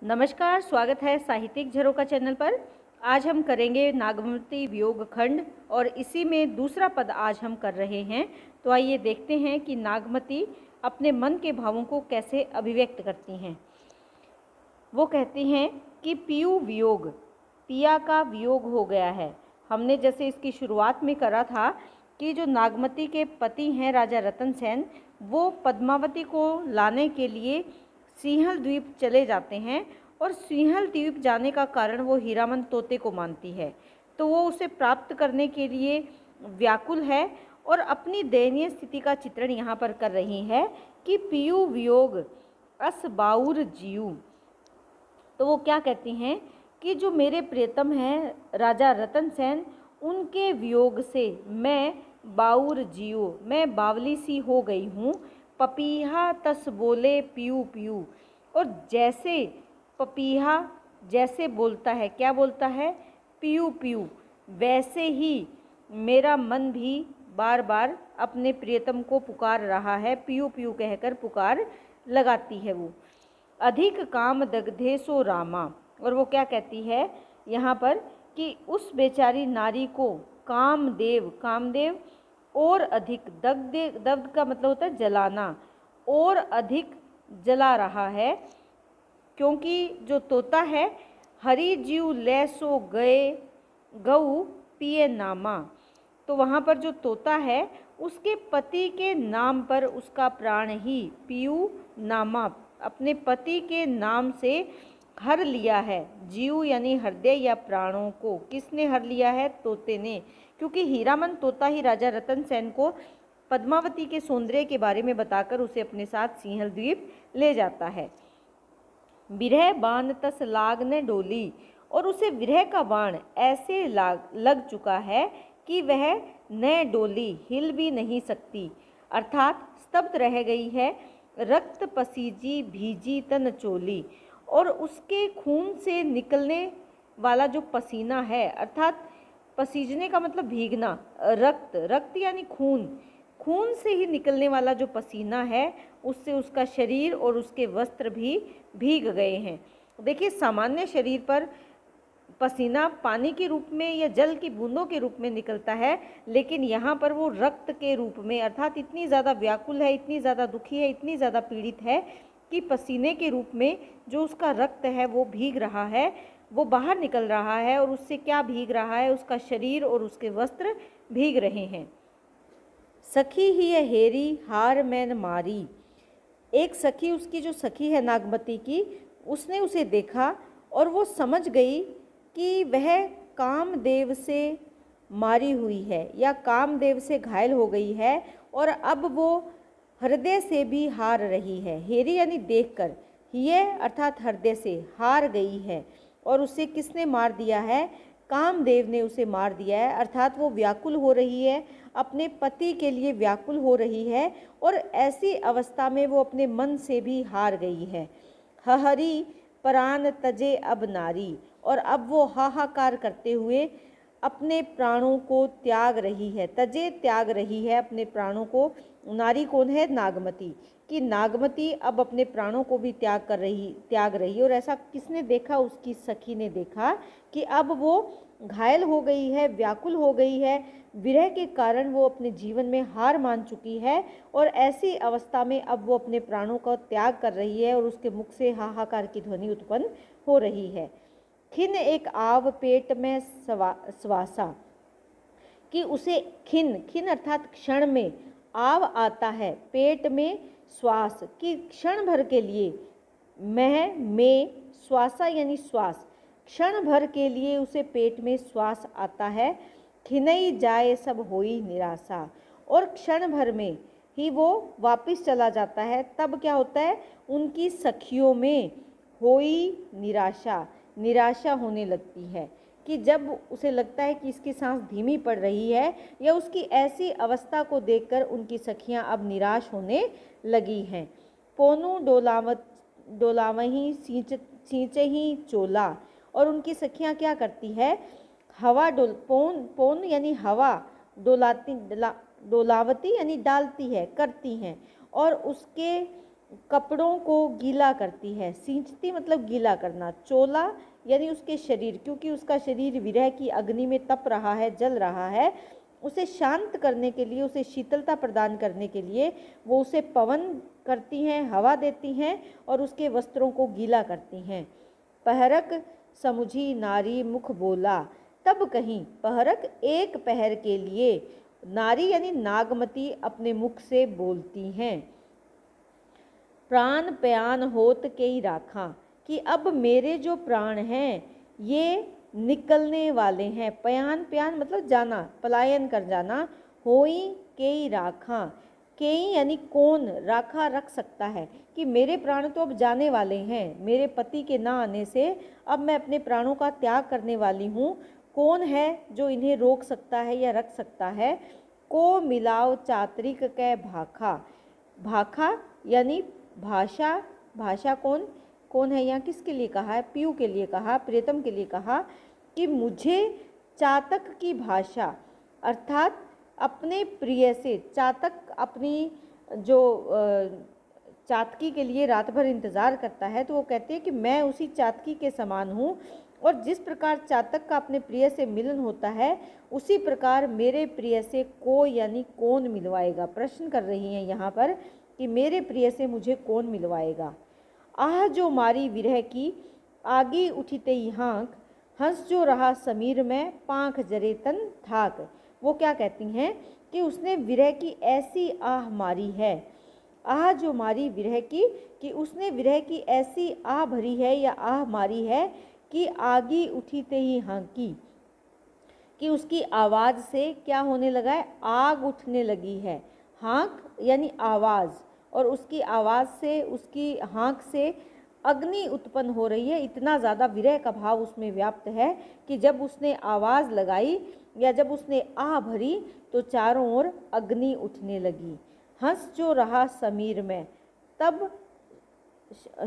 नमस्कार, स्वागत है साहित्यिक झरोखा चैनल पर। आज हम करेंगे नागमती वियोग खंड और इसी में दूसरा पद आज हम कर रहे हैं। तो आइए देखते हैं कि नागमती अपने मन के भावों को कैसे अभिव्यक्त करती हैं। वो कहती हैं कि पियू वियोग, पिया का वियोग हो गया है। हमने जैसे इसकी शुरुआत में करा था कि जो नागमती के पति हैं राजा रतन सेन, वो पद्मावती को लाने के लिए सिंहल द्वीप चले जाते हैं और सिंहल द्वीप जाने का कारण वो हीरामन तोते को मानती है। तो वो उसे प्राप्त करने के लिए व्याकुल है और अपनी दयनीय स्थिति का चित्रण यहाँ पर कर रही है कि पियू वियोग अस बाउर जियू। तो वो क्या कहती हैं कि जो मेरे प्रियतम हैं राजा रतन सेन, उनके वियोग से मैं बाउर जियो, मैं बावली सी हो गई हूँ। पपीहा तस बोले पियू पियू, और जैसे पपीहा जैसे बोलता है, क्या बोलता है, पियू पियू, वैसे ही मेरा मन भी बार बार अपने प्रियतम को पुकार रहा है। पियू पियू कहकर पुकार लगाती है वो। अधिक काम दग्धे सो रामा, और वो क्या कहती है यहाँ पर कि उस बेचारी नारी को कामदेव, कामदेव और अधिक, दग्ध का मतलब होता है जलाना, और अधिक जला रहा है, क्योंकि जो तोता है हरि जीव ले सो गए गऊ पिए नामा। तो वहाँ पर जो तोता है उसके पति के नाम पर उसका प्राण ही पियू नामा, अपने पति के नाम से हर लिया है। जीव यानी हृदय या प्राणों को किसने हर लिया है? तोते ने, क्योंकि हीरामन तोता ही राजा रतन सेन को पद्मावती के सौंदर्य के बारे में बताकर उसे अपने साथ सिंहल द्वीप ले जाता है। विरह बाण तस लाग ने डोली, और उसे विरह का बाण ऐसे लग चुका है कि वह न डोली, हिल भी नहीं सकती, अर्थात स्तब्ध रह गई है। रक्त पसीजी भीजी तन चोली, और उसके खून से निकलने वाला जो पसीना है, अर्थात पसीजने का मतलब भीगना, रक्त, रक्त यानी खून, खून से ही निकलने वाला जो पसीना है उससे उसका शरीर और उसके वस्त्र भी भीग गए हैं। देखिए, सामान्य शरीर पर पसीना पानी के रूप में या जल की बूंदों के रूप में निकलता है, लेकिन यहाँ पर वो रक्त के रूप में, अर्थात इतनी ज़्यादा व्याकुल है, इतनी ज़्यादा दुखी है, इतनी ज़्यादा पीड़ित है कि पसीने के रूप में जो उसका रक्त है वो भीग रहा है, वो बाहर निकल रहा है। और उससे क्या भीग रहा है? उसका शरीर और उसके वस्त्र भीग रहे हैं। सखी ही है हेरी हार मैन मारी, एक सखी, उसकी जो सखी है नागमती की, उसने उसे देखा और वो समझ गई कि वह कामदेव से मारी हुई है या कामदेव से घायल हो गई है, और अब वो हृदय से भी हार रही है। हेरी यानी देखकर, ये अर्थात हृदय से हार गई है। और उसे किसने मार दिया है? कामदेव ने उसे मार दिया है, अर्थात वो व्याकुल हो रही है, अपने पति के लिए व्याकुल हो रही है, और ऐसी अवस्था में वो अपने मन से भी हार गई है। हहरी प्राण तजे अब नारी, और अब वो हाहाकार करते हुए अपने प्राणों को त्याग रही है। तजे त्याग रही है अपने प्राणों को। नारी कौन है? नागमती। कि नागमती अब अपने प्राणों को भी त्याग रही। और ऐसा किसने देखा? उसकी सखी ने देखा कि अब वो घायल हो गई है, व्याकुल हो गई है, विरह के कारण वो अपने जीवन में हार मान चुकी है, और ऐसी अवस्था में अब वो अपने प्राणों का त्याग कर रही है और उसके मुख से हाहाकार की ध्वनि उत्पन्न हो रही है। खिन एक आव पेट में श्वासा, कि उसे खिन, खिन अर्थात क्षण में, आव आता है, पेट में श्वास, कि क्षण भर के लिए, में श्वासा यानी श्वास, क्षण भर के लिए उसे पेट में श्वास आता है। खिनई जाए सब होई निराशा, और क्षण भर में ही वो वापस चला जाता है। तब क्या होता है? उनकी सखियों में होई निराशा, निराशा होने लगती है, कि जब उसे लगता है कि इसकी सांस धीमी पड़ रही है, या उसकी ऐसी अवस्था को देखकर उनकी सखियां अब निराश होने लगी हैं। पोनू डोलावही सींचही चोला, और उनकी सखियां क्या करती है? हवा पोन यानी हवा, डोलावती यानी डालती है, करती हैं, और उसके कपड़ों को गीला करती है। सींचती मतलब गीला करना। चोला यानी उसके शरीर, क्योंकि उसका शरीर विरह की अग्नि में तप रहा है, जल रहा है, उसे शांत करने के लिए, उसे शीतलता प्रदान करने के लिए वो उसे पवन करती हैं, हवा देती हैं और उसके वस्त्रों को गीला करती हैं। पहरक समुझी नारी मुख बोला, तब कहीं पहरक एक पहर के लिए नारी यानी नागमती अपने मुख से बोलती हैं। प्राण प्यान होत के ही राखा, कि अब मेरे जो प्राण हैं ये निकलने वाले हैं। प्यान प्यान मतलब जाना, पलायन कर जाना। होई के ही राखा, के ही यानी कौन, राखा रख सकता है कि मेरे प्राण तो अब जाने वाले हैं, मेरे पति के ना आने से अब मैं अपने प्राणों का त्याग करने वाली हूँ। कौन है जो इन्हें रोक सकता है या रख सकता है। को मिलाओ चातरिक कै भाखा, भाखा यानी भाषा। भाषा कौन कौन है, यहाँ किसके लिए कहा है, पीयू के लिए कहा, प्रियतम के लिए कहा कि मुझे चातक की भाषा अर्थात अपने प्रिय से, चातक अपनी जो चातकी के लिए रात भर इंतज़ार करता है, तो वो कहते हैं कि मैं उसी चातकी के समान हूँ और जिस प्रकार चातक का अपने प्रिय से मिलन होता है उसी प्रकार मेरे प्रिय से को यानी कौन मिलवाएगा। प्रश्न कर रही हैं यहाँ पर कि मेरे प्रिय से मुझे कौन मिलवाएगा। आह जो मारी विरह की आगी उठिते ही हाँक, हंस जो रहा समीर में पाँख जरे तन थाक। वो क्या कहती हैं कि उसने विरह की ऐसी आह मारी है। आह जो मारी विरह की, कि उसने विरह की ऐसी आह भरी है या आह मारी है कि आगी उठीते ही हाँकी, कि उसकी आवाज़ से क्या होने लगा है, आग उठने लगी है। हाँक यानी आवाज़, और उसकी आवाज़ से, उसकी हाँक से अग्नि उत्पन्न हो रही है। इतना ज़्यादा विरह का भाव उसमें व्याप्त है कि जब उसने आवाज़ लगाई या जब उसने आह भरी तो चारों ओर अग्नि उठने लगी। हंस जो रहा समीर में, तब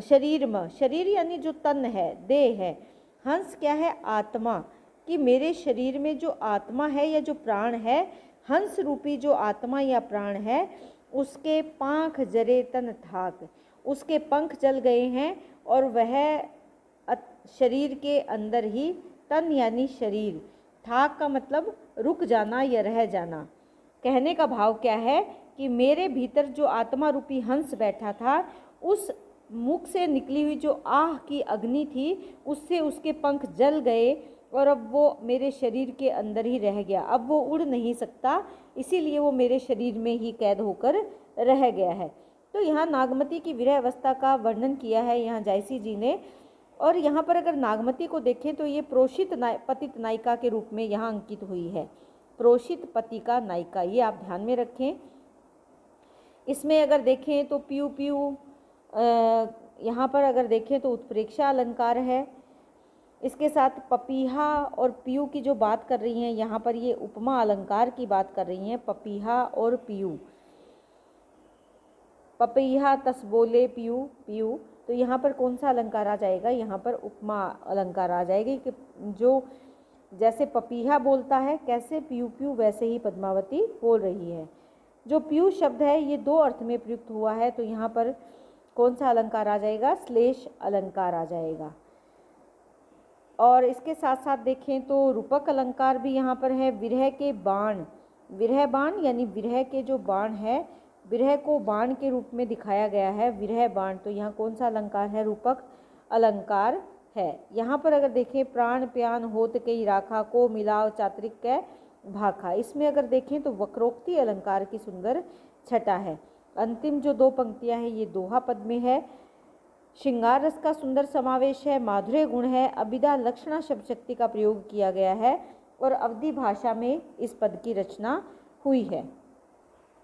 शरीर में, शरीर यानी जो तन है, देह है। हंस क्या है, आत्मा, कि मेरे शरीर में जो आत्मा है या जो प्राण है, हंस रूपी जो आत्मा या प्राण है, उसके पाँख जरे तन थाक, उसके पंख जल गए हैं और वह शरीर के अंदर ही, तन यानी शरीर, थाक का मतलब रुक जाना या रह जाना। कहने का भाव क्या है कि मेरे भीतर जो आत्मा रूपी हंस बैठा था, उस मुख से निकली हुई जो आह की अग्नि थी उससे उसके पंख जल गए और अब वो मेरे शरीर के अंदर ही रह गया। अब वो उड़ नहीं सकता, इसीलिए वो मेरे शरीर में ही कैद होकर रह गया है। तो यहाँ नागमती की विरह अवस्था का वर्णन किया है यहाँ जायसी जी ने। और यहाँ पर अगर नागमती को देखें तो ये प्रोषित पतित नायिका के रूप में यहाँ अंकित हुई है। प्रोषित पति का नायिका, ये आप ध्यान में रखें। इसमें अगर देखें तो पीयू पीयू, यहाँ पर अगर देखें तो उत्प्रेक्षा अलंकार है। इसके साथ पपीहा और पीयू की जो बात कर रही हैं यहाँ पर, ये उपमा अलंकार की बात कर रही हैं। पपीहा और पीयू, पपीहा तस बोले पीयू पीयू, तो यहाँ पर कौन सा अलंकार आ जाएगा, यहाँ पर उपमा अलंकार आ जाएगी कि जो जैसे पपीहा बोलता है कैसे पीयू पीयू वैसे ही पद्मावती बोल रही है। जो पीयू शब्द है ये दो अर्थ में प्रयुक्त हुआ है, तो यहाँ पर कौन सा अलंकार आ जाएगा, श्लेष अलंकार आ जाएगा। और इसके साथ साथ देखें तो रूपक अलंकार भी यहाँ पर है। विरह के बाण, विरह बाण यानी विरह के जो बाण है, विरह को बाण के रूप में दिखाया गया है, विरह बाण, तो यहाँ कौन सा अलंकार है, रूपक अलंकार है। यहाँ पर अगर देखें प्राण प्यान होत के ही राखा, को मिलाव चातरिक कै भाखा, इसमें अगर देखें तो वक्रोक्ति अलंकार की सुंदर छटा है। अंतिम जो दो पंक्तियाँ हैं ये दोहा पद में है। श्रृंगार रस का सुंदर समावेश है, माधुर्य गुण है, अभिधा लक्षणा शब्द शक्ति का प्रयोग किया गया है और अवधी भाषा में इस पद की रचना हुई है।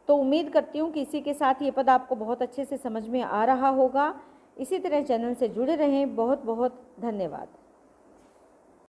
तो उम्मीद करती हूँ कि इसी के साथ ये पद आपको बहुत अच्छे से समझ में आ रहा होगा। इसी तरह चैनल से जुड़े रहें। बहुत बहुत धन्यवाद।